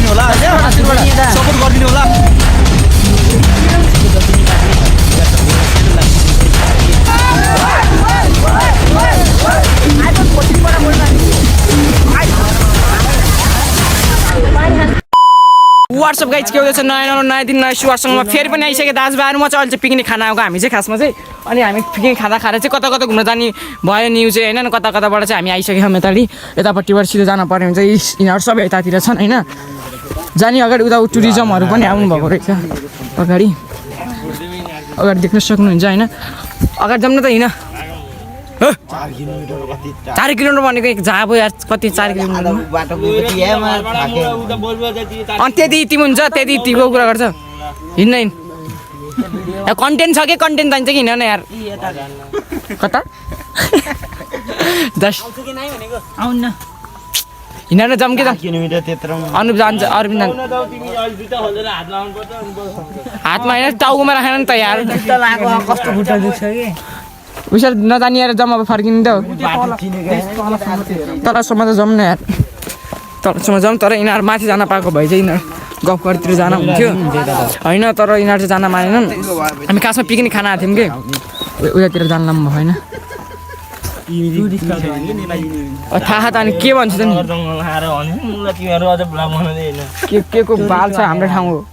होला सपोर्ट गरिदिनु होला व्हाट्सएप गाइज के हुँदैछ नयाँ दिन नयाँ सुवारसँगमा फेरि पनि आइसक्यो दाजुभाइहरू म चाहिँ अहिले चाहिँ पिकनिक खाना आएको हामी चाहिँ खासमा चाहिँ अनि हामी पिकनिक खाँदा चाहिँ कता कता घुम्न जाने भयो न्युज चाहिँ होइन कता कताबाट चाहिँ हामी आइसक्यौँ यतापट्टि यतापट्टिबाट सिधै जान पर्ने हुन्छ यिनीहरू सबै यतातिर छन् होइन जाने अगाडि उता टुरिज्महरू पनि आउनुभएको रहेछ अगाडि देख्न सक्नुहुन्छ होइन अगाडि जाऊँ न त हिँड 4 किलोमिटर भनेको जहाँ भयो यार कति 4 किलोमिटर अनि त्यति तिमी हुन्छ त्यति तिमीको कुरा गर्छ हिँड्न कन्टेन्ट छ कि कन्टेन्ट चाहिन्छ कि हिँड्न यार कता हिँडेर जाऊँ कि अनुप जान्छ अरविन्द हातमा होइन टाउकोमा राखेन नि त यार कस्तो खुट्टा दुख्छ कि विशाल नजानिएर जाऊँ अब फर्किनु त तलसम्म त जाऊँ न यार तलसम्म जाऊँ तर यिनीहरू माथि जान पाएको भए चाहिँ यिनीहरू गफघरतिर जान हुन्थ्यो होइन तर यिनीहरू चाहिँ जान मानेनन् हामी खासमा पिकनिक खान आएको थियौँ कि उतातिर जान लानु होइन थाहा त अनि के भन्छ त नि के को बाल छ हाम्रो ठाउँ हो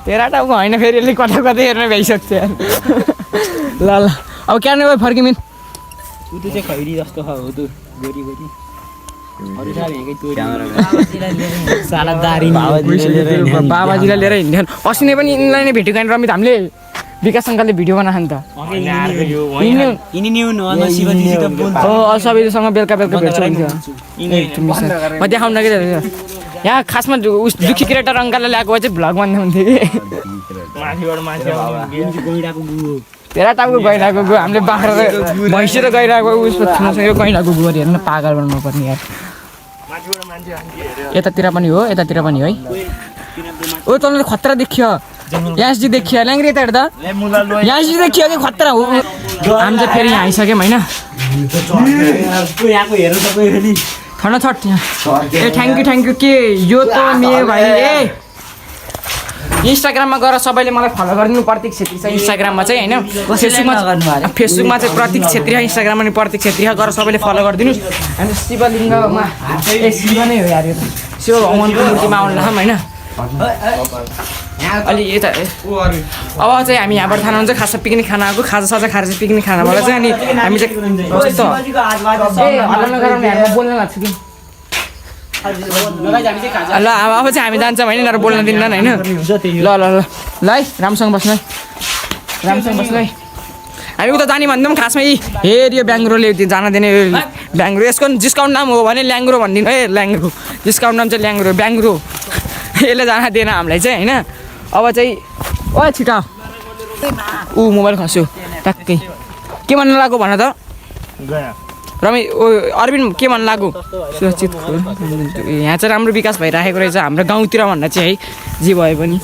तेरा टाउको होइन फेरि यसले कता कतै हेर्न भ्याइसक्छ यार ल अब क्या नै भयो फर्किमिन बाबाजीलाई लिएर हिँड्थ्यो अस्ति नै पनि यिनीलाई नै भेटेको होइन रमित हामीले विकास अङ्कलले भिडियो बनाएको नि त सबैसँग बेलुका भेट्छ म देखाउन कि यहाँ खासमा दुःखी क्रिएटर अङ्कललाई ल्याएको चाहिँ भ्लग भन्दै हुन्थ्यो कि तेरा टाउको गइरहेको गयो हामीले बाख्रा भैँसी र गइरहेको उसको गइरहेको गयो हेर्न पागल बनाउनु पर्ने यार यतातिर पनि हो है ओ तँलाई खतरा देखियो यासजी देखियो ल्याङ्ग्री यता हेर्दा यासजी देखियो कि खतरा हो हामी चाहिँ फेरि यहाँ आइसक्यौँ होइन ठन्डा छट ए थ्याङ्क यू के यो त मेरो भाइ ए इन्स्टाग्राममा गएर सबैले मलाई फलो गरिदिनु प्रतीक छेत्री छ इन्स्टाग्राममा चाहिँ होइन फेसबुकमा चाहिँ प्रतीक छेत्री इन्स्टाग्राममा नि प्रतीक छेत्री गएर सबैले फलो गरिदिनुहोस् अनि शिवलिङ्गमा ए शिव नै हो यार यो शिव भगवान्को मूर्तिमा आउनु होइन अलि यता अब चाहिँ हामी यहाँबाट खाना हुन्छ खासमा पिकनिक खाना आएको खाजा खाएर चाहिँ पिकनिक खानाबाट चाहिँ अनि हामी चाहिँ कस्तो बोल्न लाग्छ कि ल अब चाहिँ हामी जान्छौँ होइन यिनीहरू बोल्न दिन्न होइन ल है राम्रोसँग बस्नु है हामी उता जाने भन्दा पनि खासमा हेर यो ब्याङ्ग्रोले जान दिने ब्याङ्ग्रो यसको डिस्काउन्ट नाम हो भने ल्याङ्ग्रो भनिदिनु है ल्याङ्ग्रो डिस्काउन्ट नाम चाहिँ ब्याङ्ग्रो यसले जान दिएन हामीलाई चाहिँ होइन अब चाहिँ ओ छिटो मोबाइल खस्यो ट्याक्कै के भन्नु लाग्यो भन त रमी अरविन्द के भन्नु लाग्यो सुरक्षित यहाँ चाहिँ राम्रो विकास भइराखेको रहेछ हाम्रो गाउँतिर भन्दा चाहिँ है जे भए पनि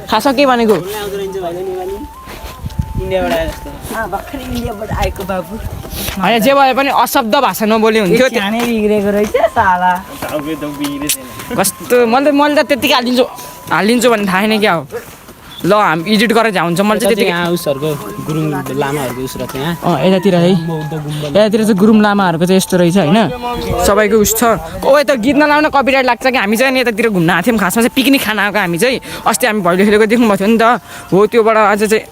खासमा के भनेको होइन जे भए पनि अशब्द भाषा नबोल्ने हुन्थ्यो कस्तो मैले त त्यतिकै हालिदिन्छु भन्ने थाहा छैन क्या हो ल हामी एडिट गरेर झ्याउँछ मैले चाहिँ त्यतिकै यतातिर है यतातिर चाहिँ गुरुङ लामाहरूको चाहिँ यस्तो रहेछ होइन सबैको उस छ ओ यता गीत नलाउन कपिराइट लाग्छ कि हामी चाहिँ यतातिर घुम्न आएको थियौँ खासमा चाहिँ पिकनिक खान आएको हामी चाहिँ अस्ति हामी भैलो खेलेको देख्नुभएको थियो नि त हो त्योबाट अझ चाहिँ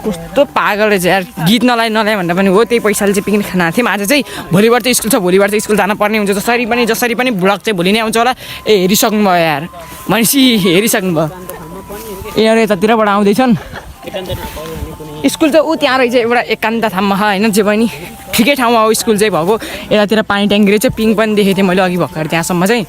कस्तो पागल रहेछ यार गीत नलाइ भन्दा पनि हो त्यही पैसाले चाहिँ पिकनिक खान आएको थियौँ आज चाहिँ भोलिबाट चाहिँ स्कुल छ भोलिबाट चाहिँ स्कुल जान पर्ने हुन्छ जसरी पनि भ्लग चाहिँ भोलि नै आउँछ होला ए हेरिसक्नु भयो यार भनेपछि हेरिसक्नु भयो यिनीहरू यतातिरबाट आउँदैछन् स्कुल चाहिँ ऊ त्यहाँ रहेछ एउटा एकान्त ठाउँमा होइन जे पनि ठिकै ठाउँमा हो स्कुल चाहिँ भएको यतातिर पानी ट्याङ्की रहेछ पिङ पनि देखेको थिएँ मैले अघि भर्खर त्यहाँसम्म चाहिँ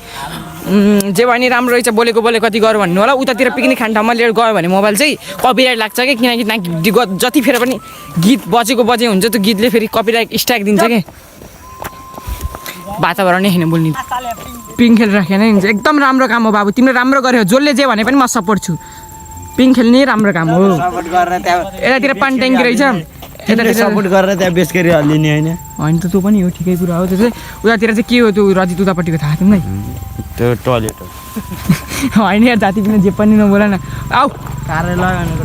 जे भने राम्रो रहेछ बोलेको कति गर भन्नु होला उतातिर पिकनिक खाने ठाउँमा लिएर गयो भने मोबाइल चाहिँ कपिराइट लाग्छ कि किनकि जति फेरि पनि गीत बजे हुन्छ त्यो गीतले फेरि कपिराइट स्ट्राइक दिन्छ कि वातावरणै होइन बोल्ने पिङ खेलेर राखेन हुन्छ एकदम राम्रो काम हो बाबु तिमीले राम्रो गर्यो जसले जे भने पनि म सपोर्ट छु पिङ खेल्ने राम्रो काम हो यतातिर पानी ट्याङ्की रहेछ यतातिर सपोर्ट गरेर त्यहाँ बेस गरी हालिदिने होइन होइन त त्यो पनि हो ठिकै कुरा हो त्यो चाहिँ उतातिर चाहिँ के हो त्यो रजित उतापट्टिको थाहा तिमीलाई त्यो टोयलेट हो होइन यार जाति पनि जे पनि नबोला न आऊ कारले लगाएको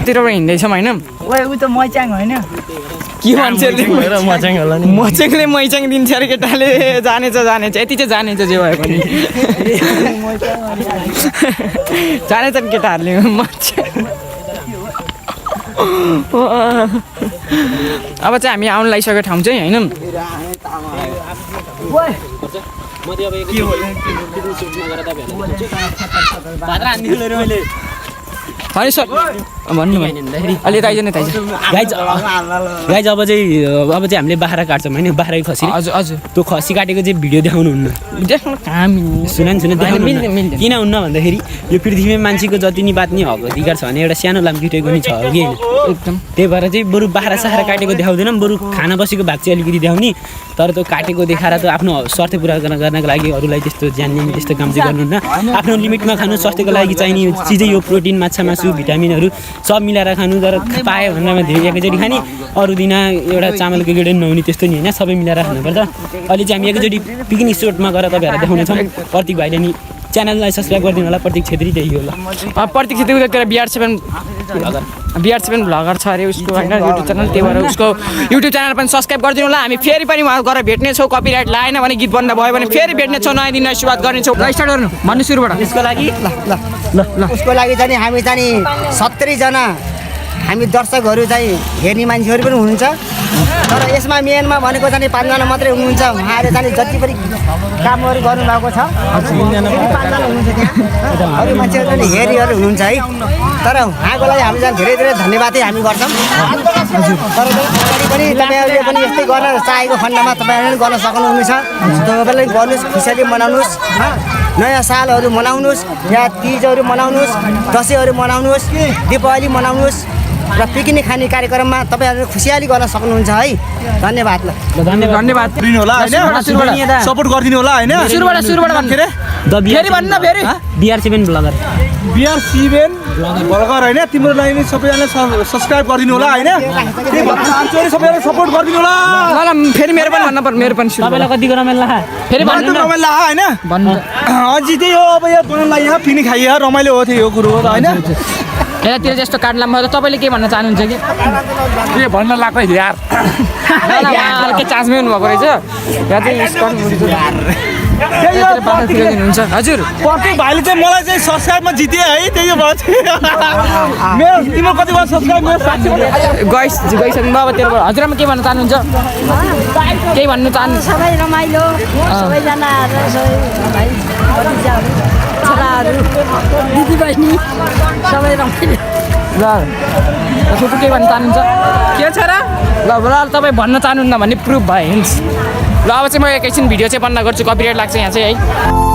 तिरबाट हिँड्दैछौँ होइन ओए उ त मैचाङ होइन के मान्छेले मचाङ होला नि मचेङले मैचाङ दिन्छ अरे केटाले जानेछ यति चाहिँ जानेछ जे भए पनि जानेछ नि केटाहरूले अब चाहिँ हामी आउनु लागिसकेको ठाउँ चाहिँ होइन होइन सर भन्नु अलि यता आइज न गाइज अब चाहिँ हामीले बाख्रा काट्छौँ होइन बाख्रा खसी हजुर हजुर त्यो खसी काटेको चाहिँ भिडियो देखाउनुहुन्न देख्न कहाँ मिल्ने सुन देखाउनु किन हुन्न भन्दाखेरि यो पृथ्वीमा मान्छेको जति नि बात नि हक अधिकार छ भने एउटा सानो लामखुट्टेको नि छ कि होइन एकदम त्यही भएर चाहिँ बरु बाख्रा साख्रा काटेको देखाउँदैनौँ बरु खाना बसेको भाग चाहिँ अलिकति देखाउने तर त्यो काटेको देखाएर त आफ्नो स्वास्थ्य पुरा गर्नको लागि अरूलाई त्यस्तो ज्यान लिने त्यस्तो काम चाहिँ गर्नुहुन्न आफ्नो लिमिटमा खानु स्वास्थ्यको लागि चाहिने चिजै यो प्रोटिन माछा मासु भिटामिनहरू सब मिलाएर खानु तर पायो भन्दामा धेरै एकैचोटि खाने अरू दिन एउटा चामलको गेडे नहुने त्यस्तो नि होइन सबै मिलाएर खानुपर्छ अहिले चाहिँ हामी एकैचोटि पिकनिक स्पोटमा गएर तपाईँहरूलाई देखाउनेछौँ प्रतीक भाइले नि च्यानललाई सब्सक्राइब गरिदिनु होला प्रतीक छेत्री त्यही होला प्रतीक छेत्री उतातिर बिआर7 भ्लगर छ अरे उसको होइन युट्युब च्यानल त्यही भएर उसको युट्युब च्यानल पनि सब्सक्राइब गरिदिनु होला हामी फेरि पनि उहाँ गएर भेट्नेछौँ कपिराइट लाएन भने गीत बन्द भयो भने फेरि भेट्नेछौँ नयाँ दिन सुरुवात गर्नेछौँ ल स्टार्ट गर्नु भन्नु सुरुबाट त्यसको लागि ल उसको लागि चाहिँ हामी चाहिँ 70 जना हामी दर्शकहरू चाहिँ हेर्ने मान्छेहरू पनि हुनुहुन्छ तर यसमा मेनमा भनेको चाहिँ 5 जना मात्रै हुनुहुन्छ उहाँहरूले चाहिँ जति पनि कामहरू गर्नुभएको छ 5 जना हुनुहुन्छ त्यहाँ अरू मान्छेहरू पनि हेरिहरू हुनुहुन्छ है तर उहाँको लागि हामी चाहिँ धेरै धेरै धन्यवादै हामी गर्छौँ तर अगाडि पनि तपाईँहरूले पनि यस्तै गर्न चाहेको खण्डमा तपाईँहरूले गर्न सक्नुहुनेछ तपाईँहरूले गर्नुहोस् खुसियाली मनाउनुहोस् नयाँ सालहरू मनाउनुहोस् या तिजहरू मनाउनुहोस् दसैँहरू मनाउनुहोस् दीपावली मनाउनुहोस् र पिकनिक खाने कार्यक्रममा तपाईँहरू खुसियाली गर्न सक्नुहुन्छ है धन्यवाद ल धन्यवाद दिनु होला हैन सपोर्ट गरिदिनु होला हैन सुरुबाट भन्नु रे फेरि भन्न फेरि बिआर7 ब्लगर भर्खर हैन तिम्रो लागि सबैजना सब्स्क्राइब गरिदिनु होला हैन सबैजना सपोर्ट गरिदिनु होला ल फेरि मेरो पनि भन्न पर्छ मेरो पनि तपाईँलाई कतिको रमाइलो लाग्यो फेरि भन्नु न रमाइलो लाग्यो हैन भन्नु अझै त्यही हो अब यहाँ बनाउनलाई यहाँ पिकनिक खाइयो रमाइलो हो थियो यो कुरो हो हैन यतातिर त्यस्तो काट्लाम भयो तपाईँले के भन्न चाहनुहुन्छ कि के भन्न लाग्छ यार के चान्समै हुनुभएको रहेछ यहाँ चाहिँ हुन्छ हजुर प्रत्येक भाइले चाहिँ मलाई चाहिँ सब्स्क्राइबमा जिते है त्यही भएर मेरो तिम्रो कति भयो सब्स्क्राइब मेरो 60 गइसक्नु भयो अब तेरो हजुरमा के भन्न चाहनुहुन्छ केही भन्नु चाहनु सबै रमाइलो सबैजना छोराहरू दिदीबहिनी सबै रमाइलो ल फुपू के भन्न चाहनुहुन्छ के छ र ल तपाईँ भन्न चाहनुहुन्न भने प्रुफ भयो हिन्स ल अब चाहिँ म एकैछिन भिडियो चाहिँ बन्द गर्छु कपिराइट लाग्छ यहाँ चाहिँ है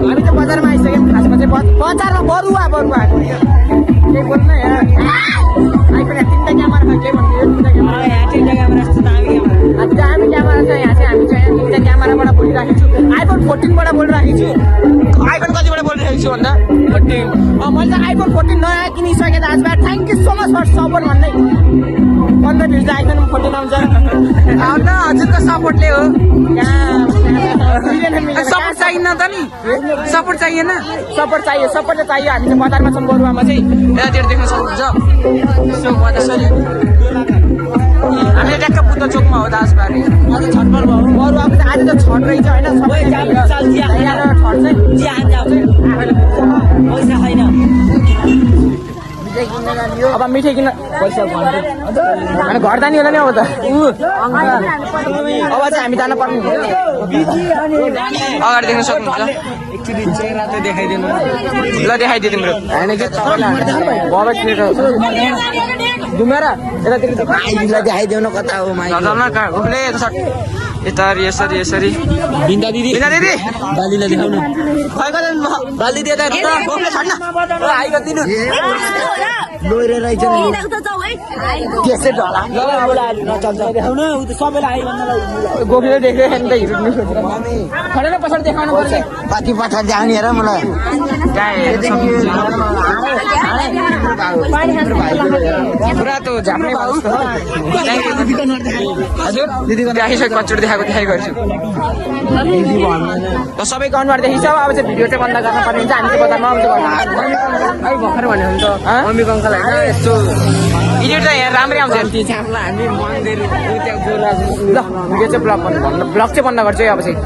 हामी त बजारमा आइसक्यौँ खासमा चाहिँ बजारमा बरुवा आएको केही बोल्नु यहाँ आइफोन 3टा क्यामेरा छ के भन्नु 3टा क्यामेरा यहाँ 3टा क्यामेरा छ दामी क्यामेरा छ यहाँ चाहिँ हामी चाहिँ 3टा क्यामेराबाट बोलिराखेको छु आइफोन 14 बाट बोलिराखेको छु आइफोन कतिबाट बोलिरहेको छु भन्दा 14 मैले त आइफोन 14 नयाँ किनिसकेँ दाजुभाइ thank you so much for support भन्दै 15 भ्युज आइफोन 14 आउँछ आउन हजुरको सपोर्टले हो सपोर्ट चाहिएन त नि सपोर्ट चाहिएन सपोर्ट चाहियो सपोर्ट चाहियो हामी चाहिँ बजारमा छौँ बरुवामा चाहिँ यतातिर देख्न सक्नुहुन्छ यसो मजाले हामी ट्याक्क बुद्ध चोकमा हो दासबारी आज छटफल भयो बरुवाको चाहिँ आज त छट रहेछ होइन सबै छट चाहिँ अब मिठाई किन पैसा अनि घर जाने होला नि अब त अब चाहिँ हामी जान पर्ने अगाडि देख्न सक्नुहुन्छ ल देखाइदियो तिम्रो होइन कि घुमेर यतातिर देखाइदेऊ न कता हो यसरी यसरी यसरी बिन्दा दिदी बालीलाई देखाउन बाली दिए गोखले देख्यो नि त हिँड्नु खडेर पछाडि देखाउनु पर्छ कति पछाडि जाने हेर मलाई पुरा त झाप्ने हजुर दिदी देखाइसक्यो कचोटि देखाएको गर्छु सबैको अनुहार देखिन्छ अब चाहिँ भिडियो चाहिँ बन्द गर्न पर्ने हुन्छ हामी चाहिँ बजारमा भर्खर भन्यो भने त मम्मीको अङ्कल होइन यस्तो भिडियो चाहिँ यहाँ राम्रै आउँछ हामी मन्दिर ल भिडियो चाहिँ ब्लग चाहिँ बन्द गर्छु है अब चाहिँ